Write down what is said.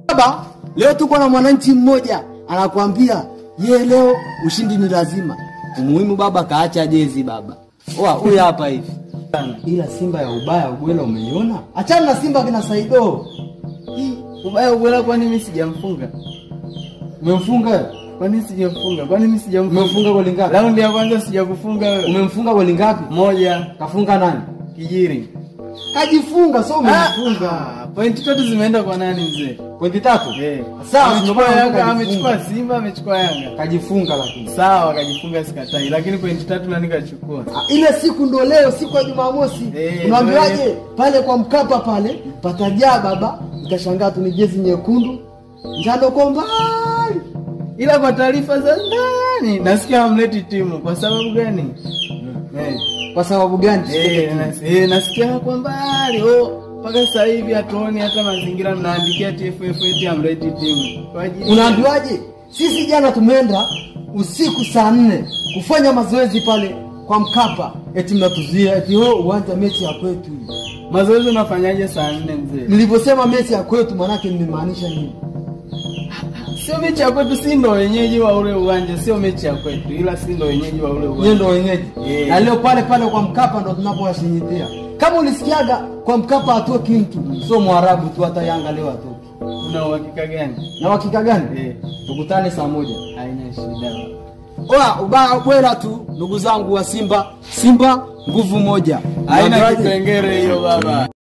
Baba, leo tuko na mwananchi mmoja anakuambia ye leo ushindi ni lazima. Umuhimu baba kaacha jezi baba. Oa huyu hapa hivi. Ila Simba ya ubaya ubwela umeiona? Achana na Simba kina Saido. Ubaya ubwela kwani mimi sijamfunga? Umemfunga? Kwani sijamfunga? Kwani mimi sijamfunga? Umemfunga goli ngapi? Raundi ya kwanza sijakufunga wewe. Umemfunga goli ngapi? Moja. Kafunga nani? Kijiri. Kajifunga sio umemfunga. Pointi 3 zimeenda kwa nani mzee? Pointi 3? Eh. Sawa, amechukua Yanga, amechukua Simba, amechukua Yanga. Kajifunga lakini. Sawa, kajifunga sikatai, lakini pointi 3 nani kachukua? Ile siku ndo leo, siku ya Jumamosi. Unaambiwaje? Pale kwa Mkapa pale patajaa baba, ukashangaa tu ni jezi nyekundu. Njano kwa mbali. Ila kwa taarifa za ndani nasikia hamleti timu kwa sababu gani? Kwa sababu gani? Nasikia kwa mbali. Mpaka sasa hivi hatuoni hata mazingira, mnaandikia TFF eti hamleti timu. Unaambiwaje? Sisi jana tumeenda usiku saa 4 kufanya mazoezi pale kwa Mkapa. Eti mnatuzia eti uwanja mechi ya kwetu. Mazoezi unafanyaje saa 4 mzee? Niliposema mechi ya kwetu manake nimemaanisha nini? Sio mechi ya kwetu, si ndo wenyeji wa ule uwanja, sio mechi ya kwetu, ila si ndo wenyeji wa ule uwanja. Ndio wenyeji. Na leo pale kwa Mkapa ndo tunapowashinyitia. Kama ulisikiaga kwa Mkapa atoki mtu, sio Mwarabu tu, hata Yanga leo atoki. Una uhakika gani? Na uhakika gani? Tukutane saa 1. Haina shida. Oa ubaya kwela tu ndugu zangu wa Simba. Simba nguvu moja. Haina kipengere hiyo baba.